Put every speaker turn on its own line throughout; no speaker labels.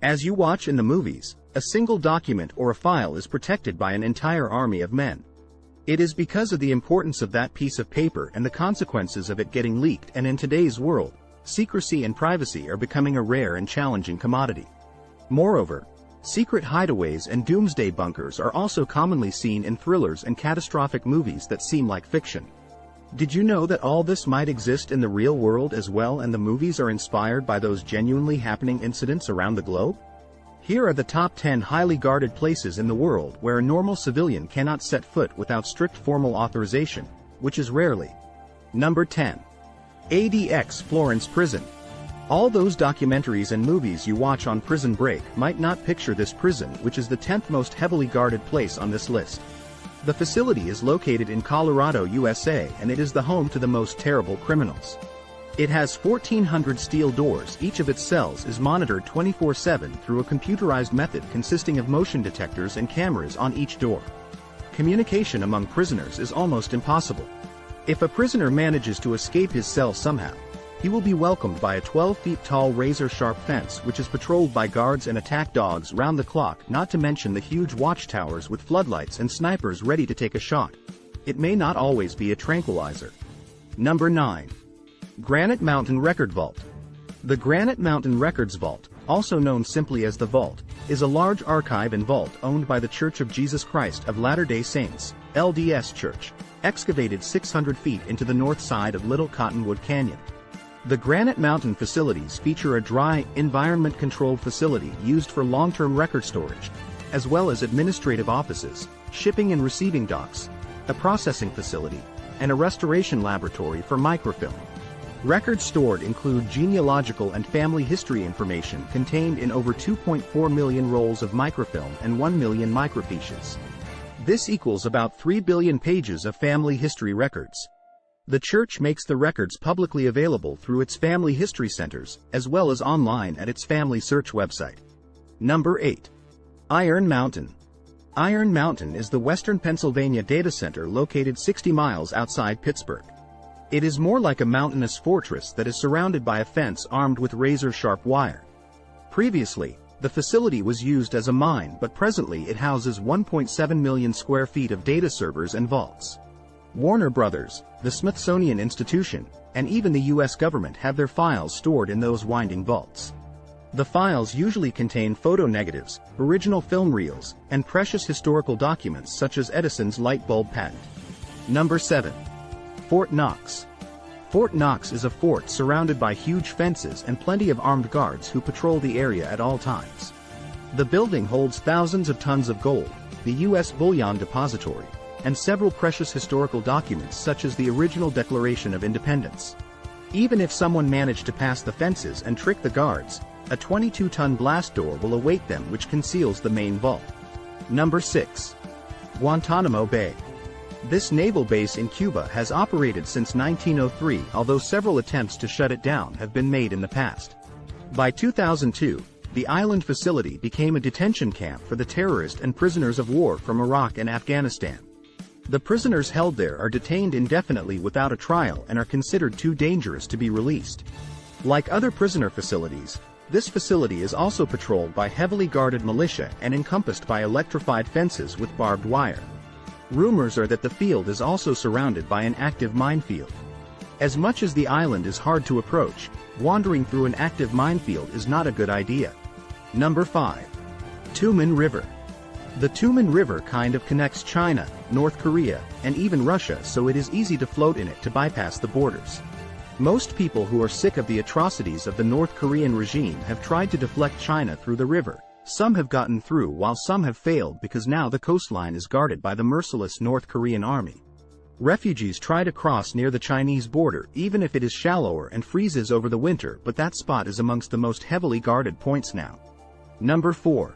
As you watch in the movies, a single document or a file is protected by an entire army of men. It is because of the importance of that piece of paper and the consequences of it getting leaked, and in today's world, secrecy and privacy are becoming a rare and challenging commodity. Moreover, secret hideaways and doomsday bunkers are also commonly seen in thrillers and catastrophic movies that seem like fiction. Did you know that all this might exist in the real world as well, and the movies are inspired by those genuinely happening incidents around the globe? Here are the top 10 highly guarded places in the world where a normal civilian cannot set foot without strict formal authorization, which is rarely. Number 10. ADX Florence Prison. All those documentaries and movies you watch on Prison Break might not picture this prison, which is the 10th most heavily guarded place on this list. The facility is located in Colorado, USA, and it is the home to the most terrible criminals. It has 1,400 steel doors. Each of its cells is monitored 24/7 through a computerized method consisting of motion detectors and cameras on each door. Communication among prisoners is almost impossible. If a prisoner manages to escape his cell somehow, he will be welcomed by a 12 feet tall razor-sharp fence which is patrolled by guards and attack dogs round the clock, not to mention the huge watchtowers with floodlights and snipers ready to take a shot. It may not always be a tranquilizer. Number 9. Granite Mountain Record Vault. The Granite Mountain Records Vault, also known simply as the Vault, is a large archive and vault owned by the Church of Jesus Christ of Latter-day Saints, LDS Church, excavated 600 feet into the north side of Little Cottonwood Canyon. The Granite Mountain facilities feature a dry, environment-controlled facility used for long-term record storage, as well as administrative offices, shipping and receiving docks, a processing facility, and a restoration laboratory for microfilm. Records stored include genealogical and family history information contained in over 2.4 million rolls of microfilm and 1 million microfiches. This equals about 3 billion pages of family history records. The church makes the records publicly available through its family history centers, as well as online at its family search website. Number 8. Iron Mountain. Iron Mountain is the Western Pennsylvania data center located 60 miles outside Pittsburgh. It is more like a mountainous fortress that is surrounded by a fence armed with razor-sharp wire. Previously, the facility was used as a mine, but presently it houses 1.7 million square feet of data servers and vaults. Warner Brothers, the Smithsonian Institution, and even the U.S. government have their files stored in those winding vaults. The files usually contain photo negatives, original film reels, and precious historical documents such as Edison's light bulb patent. Number 7. Fort Knox. Fort Knox is a fort surrounded by huge fences and plenty of armed guards who patrol the area at all times. The building holds thousands of tons of gold, the U.S. bullion depository, and several precious historical documents such as the original Declaration of Independence. Even if someone managed to pass the fences and trick the guards, a 22-ton blast door will await them which conceals the main vault. Number 6. Guantanamo Bay. This naval base in Cuba has operated since 1903, although several attempts to shut it down have been made in the past. By 2002, the island facility became a detention camp for the terrorists and prisoners of war from Iraq and Afghanistan. The prisoners held there are detained indefinitely without a trial and are considered too dangerous to be released. Like other prisoner facilities, this facility is also patrolled by heavily guarded militia and encompassed by electrified fences with barbed wire. Rumors are that the field is also surrounded by an active minefield. As much as the island is hard to approach, wandering through an active minefield is not a good idea. Number 5. Tumen River. The Tumen River kind of connects China, North Korea, and even Russia, so it is easy to float in it to bypass the borders. Most people who are sick of the atrocities of the North Korean regime have tried to deflect China through the river. Some have gotten through while some have failed because now the coastline is guarded by the merciless North Korean army. Refugees try to cross near the Chinese border even if it is shallower and freezes over the winter, but that spot is amongst the most heavily guarded points now. Number 4.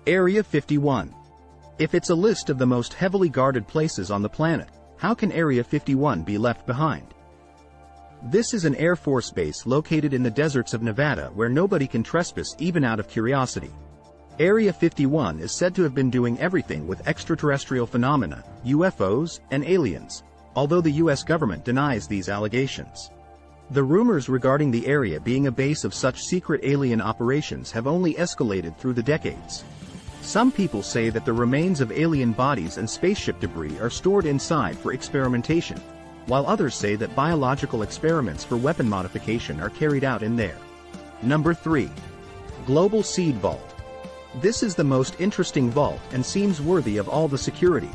Area 51. If it's a list of the most heavily guarded places on the planet, how can Area 51 be left behind? This is an Air Force base located in the deserts of Nevada where nobody can trespass even out of curiosity. Area 51 is said to have been doing everything with extraterrestrial phenomena, UFOs, and aliens, although the U.S. government denies these allegations. The rumors regarding the area being a base of such secret alien operations have only escalated through the decades. Some people say that the remains of alien bodies and spaceship debris are stored inside for experimentation, while others say that biological experiments for weapon modification are carried out in there. Number 3. Global Seed Vault. This is the most interesting vault and seems worthy of all the security.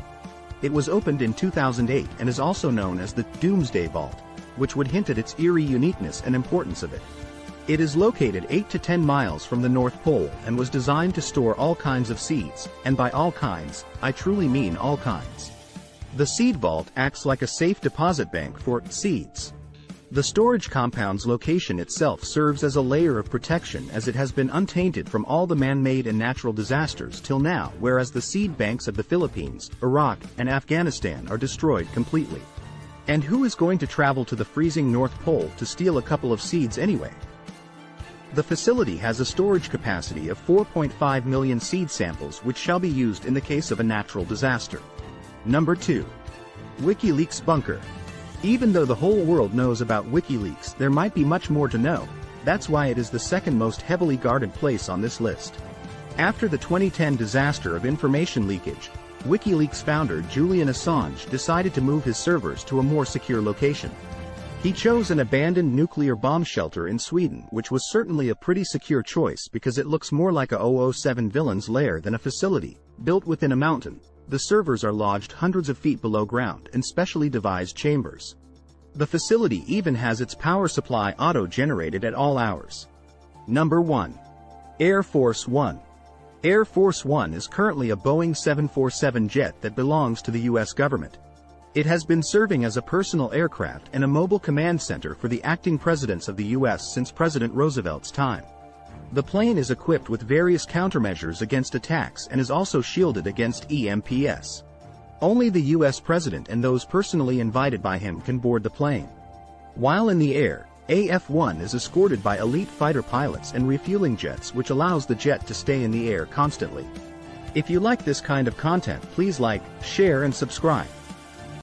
It was opened in 2008 and is also known as the Doomsday Vault, which would hint at its eerie uniqueness and importance of it. It is located 8 to 10 miles from the North Pole and was designed to store all kinds of seeds, and by all kinds, I truly mean all kinds. The seed vault acts like a safe deposit bank for seeds. The storage compound's location itself serves as a layer of protection as it has been untainted from all the man-made and natural disasters till now, whereas the seed banks of the Philippines, Iraq, and Afghanistan are destroyed completely. And who is going to travel to the freezing North Pole to steal a couple of seeds anyway? The facility has a storage capacity of 4.5 million seed samples which shall be used in the case of a natural disaster. Number 2. Wikileaks Bunker. Even though the whole world knows about Wikileaks, there might be much more to know. That's why it is the second most heavily guarded place on this list. After the 2010 disaster of information leakage, Wikileaks founder Julian Assange decided to move his servers to a more secure location. He chose an abandoned nuclear bomb shelter in Sweden, which was certainly a pretty secure choice because it looks more like a 007 villain's lair than a facility. Built within a mountain, the servers are lodged hundreds of feet below ground in specially devised chambers. The facility even has its power supply auto-generated at all hours. Number 1. Air Force One. Air Force One is currently a Boeing 747 jet that belongs to the U.S. government. It has been serving as a personal aircraft and a mobile command center for the acting presidents of the U.S. since President Roosevelt's time. The plane is equipped with various countermeasures against attacks and is also shielded against EMPs. Only the U.S. president and those personally invited by him can board the plane. While in the air, AF-1 is escorted by elite fighter pilots and refueling jets, which allows the jet to stay in the air constantly. If you like this kind of content, please like, share and subscribe.